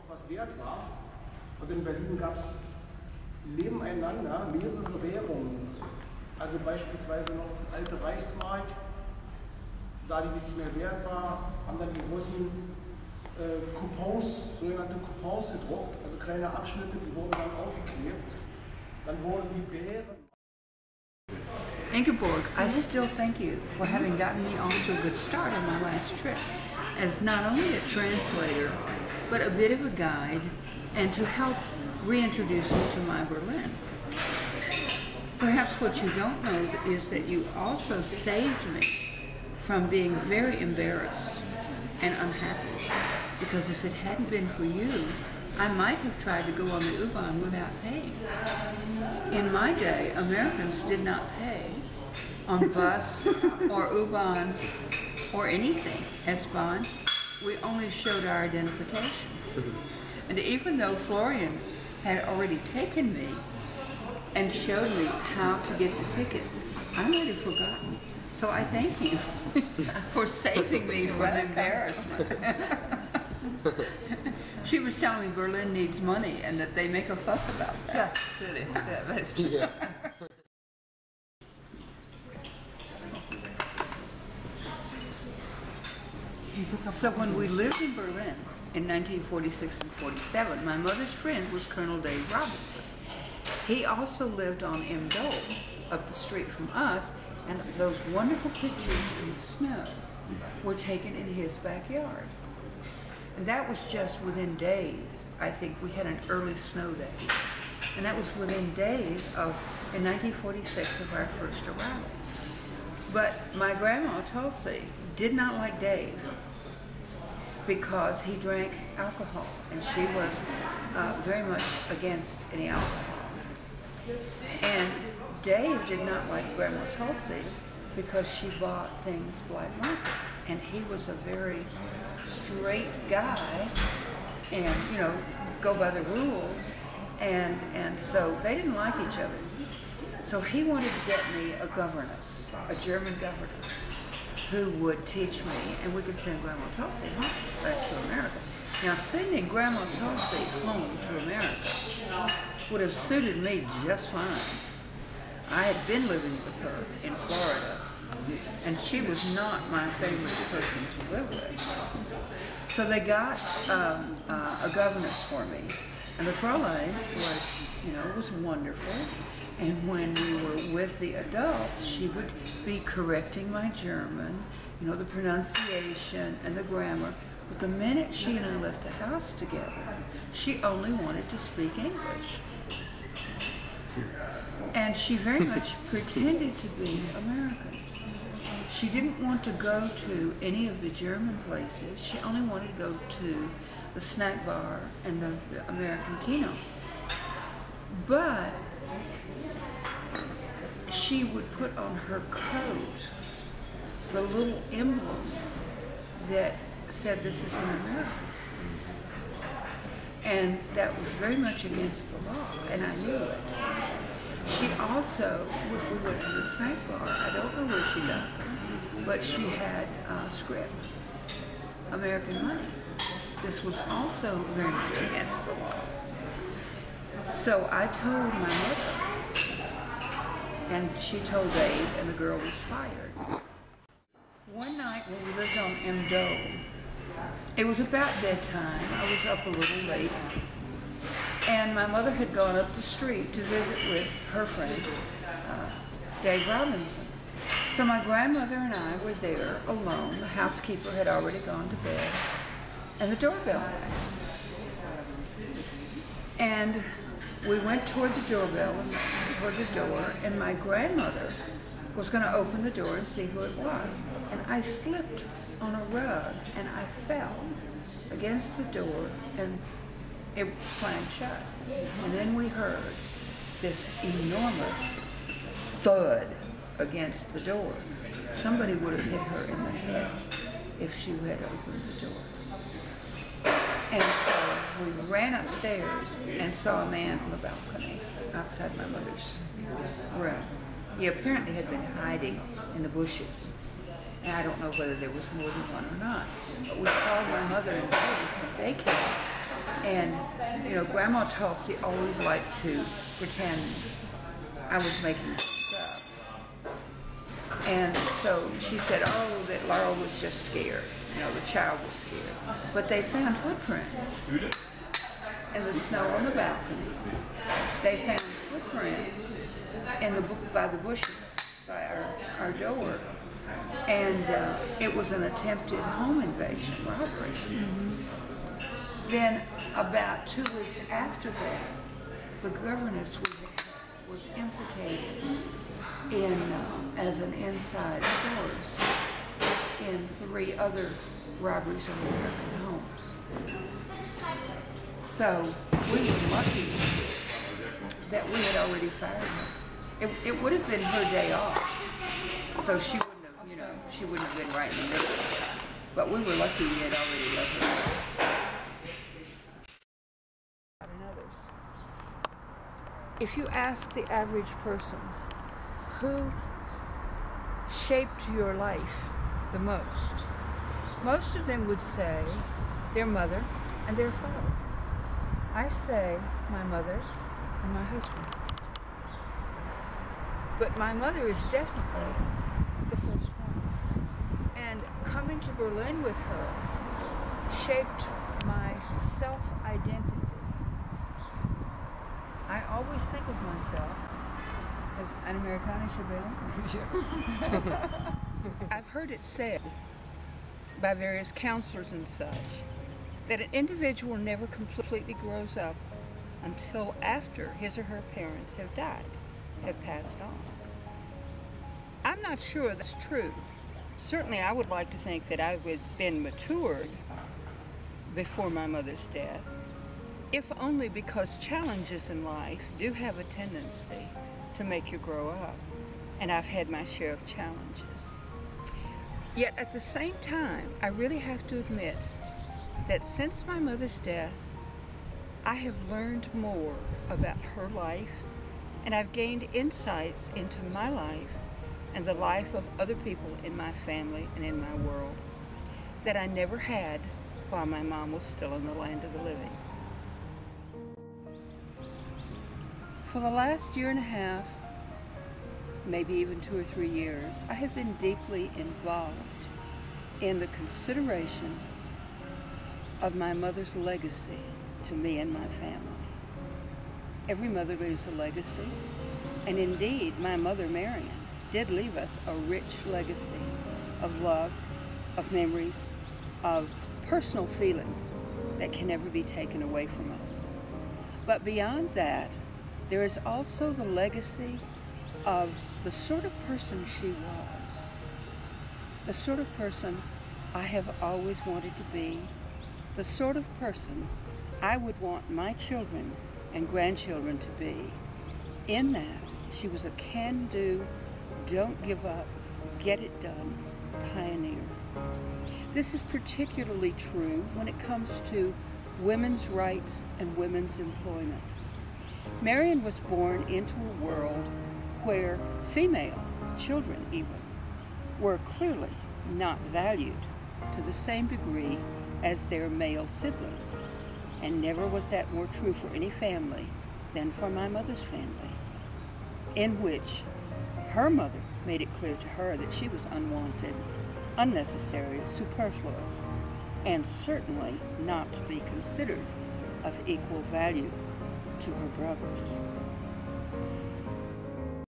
was wert war. Und in Berlin gab es nebeneinander mehrere Währungen. Also beispielsweise noch die alte Reichsmark, da die nichts mehr wert war, haben dann die Russen Coupons, sogenannte Coupons gedruckt, also kleine Abschnitte, die wurden dann aufgeklebt. Dann wurden die Bären. Ingeborg, I still thank you for having gotten me off to a good start on my last trip, as not only a translator, but a bit of a guide, and to help reintroduce me to my Berlin. Perhaps what you don't know is that you also saved me from being very embarrassed and unhappy, because if it hadn't been for you, I might have tried to go on the U-Bahn without paying. In my day, Americans did not pay on bus or U-Bahn or anything, S-Bahn. We only showed our identification. And even though Florian had already taken me and showed me how to get the tickets, I might have forgotten. So I thank him for saving me from embarrassment. She was telling me Berlin needs money and that they make a fuss about that. Yeah, really. Yeah, that's true. Yeah. So when we lived in Berlin in 1946 and 47, my mother's friend was Colonel Dave Robinson. He also lived on M. Dole, up the street from us, and those wonderful pictures in the snow were taken in his backyard. And that was just within days. I think we had an early snow day. And that was within days of, in 1946, of our first arrival. But my grandma, Tulsi, did not like Dave because he drank alcohol, and she was very much against any alcohol. And Dave did not like Grandma Tulsi because she bought things black market, and he was a very straight guy, and go by the rules, and so they didn't like each other. So he wanted to get me a governess, a German governess, who would teach me, and we could send Grandma Tulsi home back to America. Now, sending Grandma Tulsi home to America would have suited me just fine. I had been living with her in Florida, and she was not my favorite person to live with. So they got a governess for me, and the Fräulein was wonderful. And when we were with the adults, she would be correcting my German, the pronunciation and the grammar. But the minute she and I left the house together, she only wanted to speak English. And she very much pretended to be American. She didn't want to go to any of the German places. She only wanted to go to the snack bar and the American kino. But she would put on her coat the little emblem that said, "This is in America." And that was very much against the law, and I knew it. She also, if we went to the snack bar, I don't know where she got them, but she had script, American money. This was also very much against the law. So I told my mother, and she told Dave, and the girl was fired. One night when we lived on M. Dole, it was about bedtime. I was up a little late, and my mother had gone up the street to visit with her friend, Dave Robinson. So my grandmother and I were there alone. The housekeeper had already gone to bed, and the doorbell rang. And we went toward the doorbell, toward the door, and my grandmother was going to open the door and see who it was. And I slipped on a rug, and I fell against the door, and it slammed shut. And then we heard this enormous thud against the door. Somebody would have hit her in the head if she had opened the door. And so we ran upstairs and saw a man on the balcony outside my mother's room. He apparently had been hiding in the bushes. And I don't know whether there was more than one or not. But we called my mother and Dave, and they came. And, you know, Grandma Tulsi always liked to pretend I was making stuff. And so she said, oh, that Laurel was just scared. You know, the child was scared. But they found footprints in the snow on the balcony. They found footprints in the by the bushes by our door. And it was an attempted home invasion robbery. Then about 2 weeks after that, the governess was implicated in as an inside source in 3 other robberies of American homes. So we were lucky that we had already fired her. It would have been her day off, so she wouldn't have, you know, she wouldn't have been right in the middle of it. But we were lucky we had already let her go. If you ask the average person who shaped your life the most of them would say their mother and their father. I say my mother and my husband. But my mother is definitely the first one. And coming to Berlin with her shaped my self-identity. I always think of myself as an Amerikanische Berlin. I've heard it said by various counselors and such that an individual never completely grows up until after his or her parents have died, have passed on. I'm not sure that's true. Certainly I would like to think that I would have been matured before my mother's death, if only because challenges in life do have a tendency to make you grow up, and I've had my share of challenges. Yet at the same time, I really have to admit that since my mother's death, I have learned more about her life, and I've gained insights into my life and the life of other people in my family and in my world that I never had while my mom was still in the land of the living. For the last year and a half, maybe even 2 or 3 years, I have been deeply involved in the consideration of my mother's legacy to me and my family. Every mother leaves a legacy, and indeed, my mother, Marion, did leave us a rich legacy of love, of memories, of personal feelings that can never be taken away from us. But beyond that, there is also the legacy of the sort of person she was, the sort of person I have always wanted to be, the sort of person I would want my children and grandchildren to be, in that she was a can-do, don't give up, get it done pioneer. This is particularly true when it comes to women's rights and women's employment. Marion was born into a world where female children even were clearly not valued to the same degree as their male siblings. And never was that more true for any family than for my mother's family, in which her mother made it clear to her that she was unwanted, unnecessary, superfluous, and certainly not to be considered of equal value to her brothers.